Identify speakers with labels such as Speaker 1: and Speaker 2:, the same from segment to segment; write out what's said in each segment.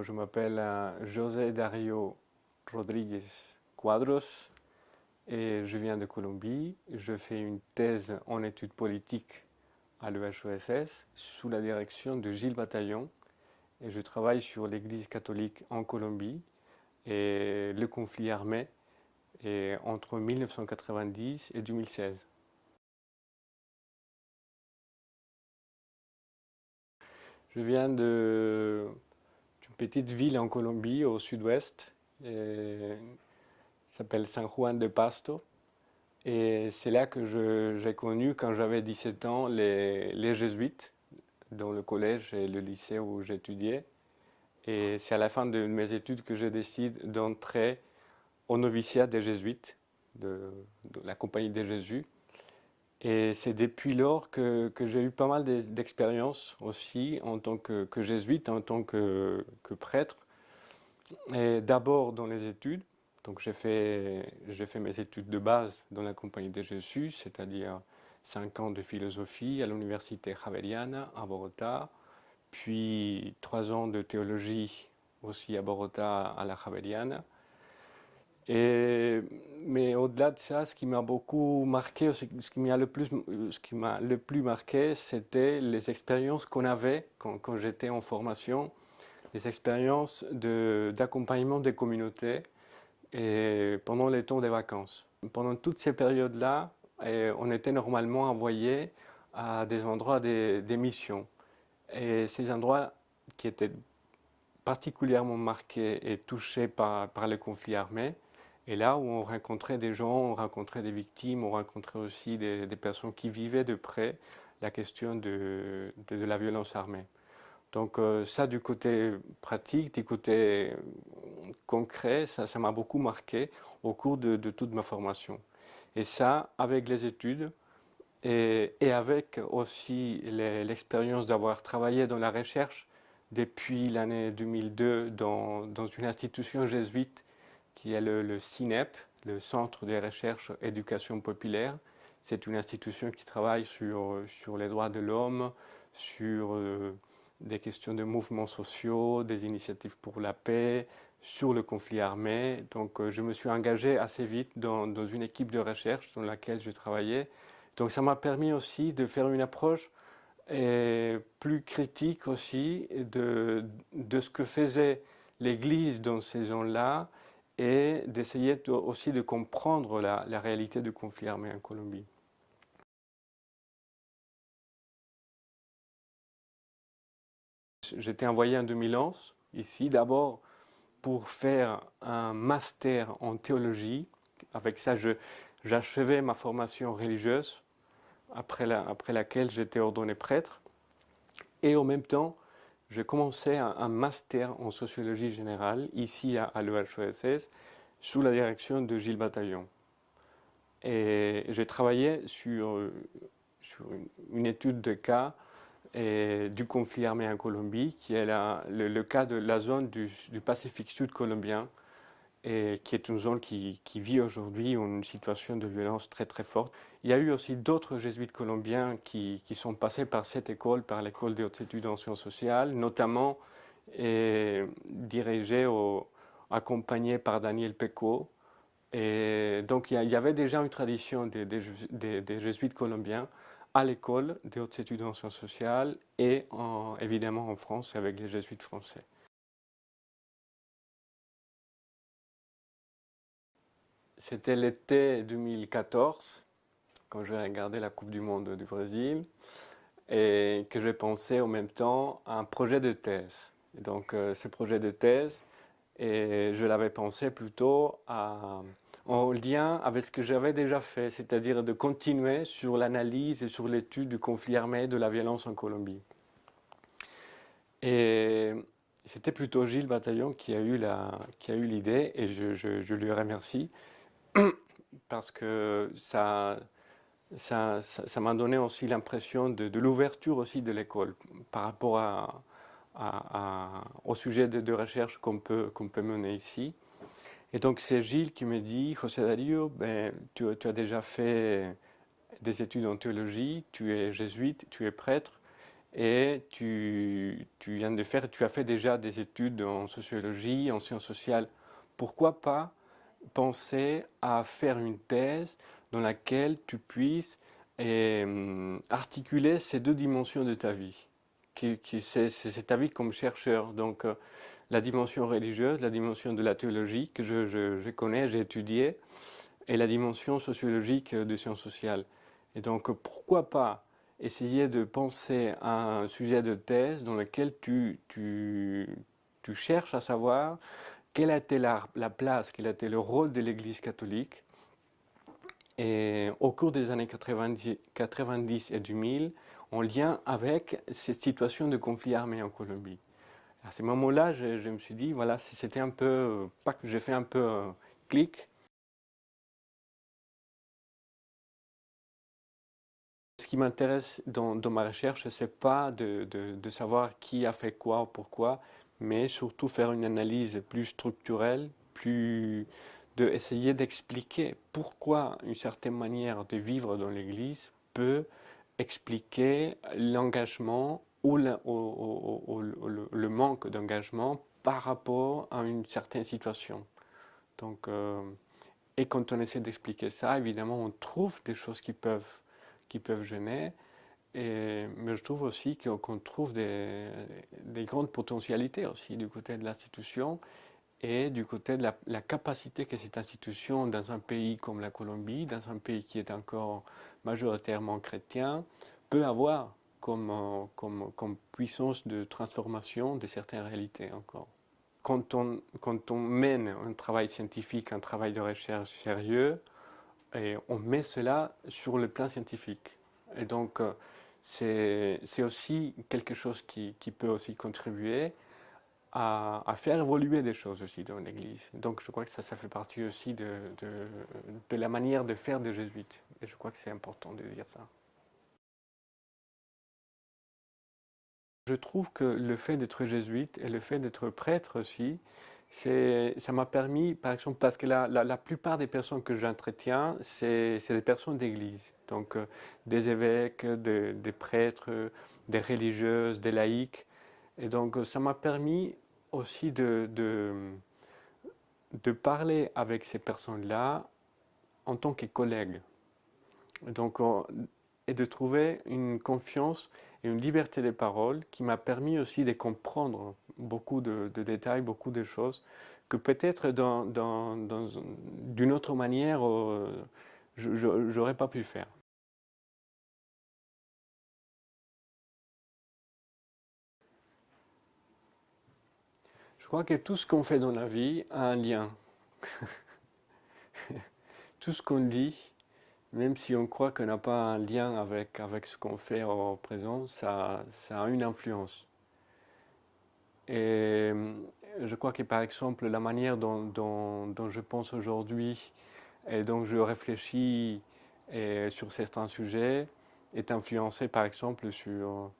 Speaker 1: Je m'appelle José Dario Rodríguez Cuadros et je viens de Colombie. Je fais une thèse en études politiques à l'EHESS sous la direction de Gilles Bataillon et je travaille sur l'Église catholique en Colombie et le conflit armé entre 1990 et 2016. Je viens d'une petite ville en Colombie au sud-ouest, s'appelle San Juan de Pasto. Et c'est là que j'ai connu, quand j'avais 17 ans, les jésuites, dans le collège et le lycée où j'étudiais. Et c'est à la fin de mes études que je décide d'entrer au noviciat des jésuites, de la Compagnie des Jésus. Et c'est depuis lors que j'ai eu pas mal d'expériences aussi en tant que jésuite, en tant que prêtre. Et d'abord dans les études. Donc j'ai fait mes études de base dans la Compagnie de Jésus, c'est-à-dire 5 ans de philosophie à l'Université Javeriana à Bogota, puis 3 ans de théologie aussi à Bogota à la Javeriana. Mais au-delà de ça, ce qui m'a beaucoup marqué, ce qui m'a le plus marqué, c'était les expériences qu'on avait quand j'étais en formation, les expériences d'accompagnement des communautés et pendant les temps des vacances. Pendant toutes ces périodes-là, on était normalement envoyé à des endroits des missions. Et ces endroits qui étaient particulièrement marqués et touchés par les conflits armés, et là où on rencontrait des gens, on rencontrait des victimes, on rencontrait aussi des personnes qui vivaient de près la question de la violence armée. Donc ça, du côté pratique, du côté concret, ça m'a beaucoup marqué au cours de toute ma formation. Et ça, avec les études et avec aussi l'expérience d'avoir travaillé dans la recherche depuis l'année 2002 dans une institution jésuite qui est le CINEP, le Centre de recherche éducation populaire. C'est une institution qui travaille sur les droits de l'homme, sur des questions de mouvements sociaux, des initiatives pour la paix, sur le conflit armé. Donc je me suis engagé assez vite dans une équipe de recherche dans laquelle je travaillais. Donc ça m'a permis aussi de faire une approche plus critique aussi de ce que faisait l'Église dans ces gens-là et d'essayer aussi de comprendre la réalité du conflit armé en Colombie. J'étais envoyé en 2011 ici d'abord pour faire un master en théologie. Avec ça, j'achevais ma formation religieuse après laquelle j'étais ordonné prêtre. Et en même temps, j'ai commencé un master en sociologie générale ici à l'EHESS sous la direction de Gilles Bataillon. Et j'ai travaillé sur une étude de cas du conflit armé en Colombie, qui est le cas de la zone du Pacifique sud colombien, et qui est une zone qui vit aujourd'hui une situation de violence très très forte. Il y a eu aussi d'autres jésuites colombiens qui sont passés par cette école, par l'école des hautes études en sciences sociales, notamment dirigés, accompagnés par Daniel Peco. Et donc il y avait déjà une tradition des jésuites colombiens à l'école des hautes études en sciences sociales et évidemment en France avec les jésuites français. C'était l'été 2014, quand j'ai regardé la Coupe du Monde du Brésil, et que j'ai pensé en même temps à un projet de thèse. Et donc ce projet de thèse, je l'avais pensé plutôt en lien avec ce que j'avais déjà fait, c'est-à-dire de continuer sur l'analyse et sur l'étude du conflit armé et de la violence en Colombie. Et c'était plutôt Gilles Bataillon qui a eu l'idée, et je lui remercie, parce que ça m'a donné aussi l'impression de l'ouverture aussi de l'école par rapport au sujet de recherche qu'on peut mener ici. Et donc c'est Gilles qui me dit, José Dario, tu as déjà fait des études en théologie, tu es jésuite, tu es prêtre, et tu as fait déjà des études en sociologie, en sciences sociales. Pourquoi pas penser à faire une thèse dans laquelle tu puisses articuler ces deux dimensions de ta vie. C'est ta vie comme chercheur. Donc la dimension religieuse, la dimension de la théologie que je connais, j'ai étudié, et la dimension sociologique de sciences sociales. Et donc pourquoi pas essayer de penser à un sujet de thèse dans lequel tu cherches à savoir quelle a été la place, quel a été le rôle de l'Église catholique et au cours des années 90 et 2000 en lien avec cette situation de conflit armé en Colombie. À ce moment-là, je me suis dit, voilà, si c'était un peu, pas que j'ai fait un peu clic. Ce qui m'intéresse dans ma recherche, c'est pas de savoir qui a fait quoi ou pourquoi, mais surtout faire une analyse plus structurelle, plus de essayer d'expliquer pourquoi une certaine manière de vivre dans l'Église peut expliquer l'engagement ou le manque d'engagement par rapport à une certaine situation. Donc, et quand on essaie d'expliquer ça, évidemment, on trouve des choses qui peuvent gêner, mais je trouve aussi qu'on trouve des grandes potentialités aussi du côté de l'institution et du côté de la capacité que cette institution, dans un pays comme la Colombie, dans un pays qui est encore majoritairement chrétien, peut avoir comme puissance de transformation de certaines réalités encore. Quand on mène un travail scientifique, un travail de recherche sérieux, et on met cela sur le plan scientifique. Et donc, c'est aussi quelque chose qui peut aussi contribuer à faire évoluer des choses aussi dans l'Église. Donc, je crois que ça fait partie aussi de la manière de faire des jésuites. Et je crois que c'est important de dire ça. Je trouve que le fait d'être jésuite et le fait d'être prêtre aussi, ça m'a permis, par exemple, parce que la plupart des personnes que j'entretiens, c'est des personnes d'église. Donc, des évêques, des prêtres, des religieuses, des laïcs. Et donc, ça m'a permis aussi de parler avec ces personnes-là en tant que collègues. Donc, et de trouver une confiance et une liberté de parole qui m'a permis aussi de comprendre beaucoup de détails, beaucoup de choses que peut-être d'une autre manière, je n'aurais pas pu faire. Je crois que tout ce qu'on fait dans la vie a un lien. Tout ce qu'on dit, même si on croit qu'on n'a pas un lien avec ce qu'on fait au présent, ça a une influence. Et je crois que par exemple, la manière dont je pense aujourd'hui et dont je réfléchis sur certains sujets est influencée par exemple sur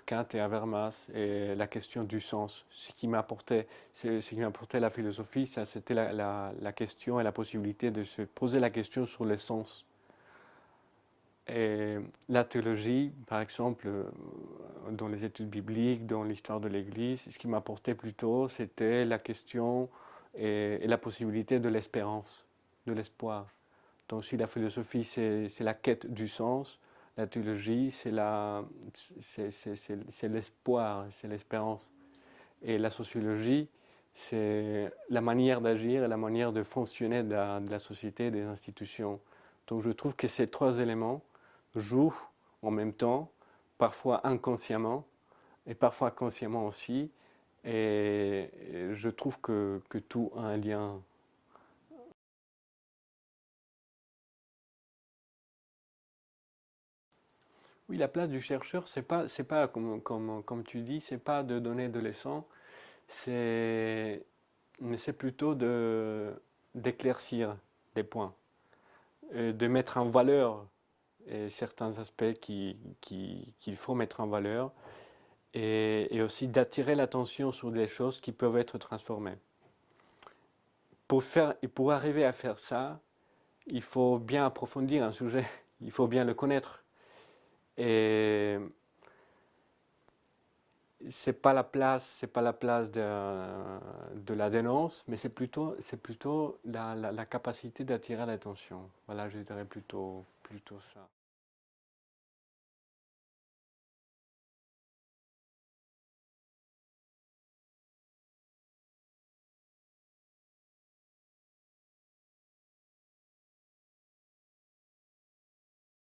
Speaker 1: Kant et Habermas et la question du sens. Ce qui m'apportait la philosophie, ça c'était la question et la possibilité de se poser la question sur le sens. Et la théologie, par exemple, dans les études bibliques, dans l'histoire de l'Église, ce qui m'apportait plutôt, c'était la question et la possibilité de l'espérance, de l'espoir. Donc si la philosophie, c'est la quête du sens, la théologie, c'est l'espoir, c'est l'espérance. Et la sociologie, c'est la manière d'agir et la manière de fonctionner de la société, des institutions. Donc je trouve que ces trois éléments jouent en même temps, parfois inconsciemment et parfois consciemment aussi. Et je trouve que tout a un lien. Oui, la place du chercheur, c'est pas comme tu dis, c'est pas de donner de leçons, c'est, mais c'est plutôt d'éclaircir des points, de mettre en valeur certains aspects qu'il faut mettre en valeur et aussi d'attirer l'attention sur des choses qui peuvent être transformées. Et pour arriver à faire ça, il faut bien approfondir un sujet, il faut bien le connaître. Et c'est pas la place de la dénonce, mais c'est plutôt la capacité d'attirer l'attention. Voilà, je dirais plutôt ça.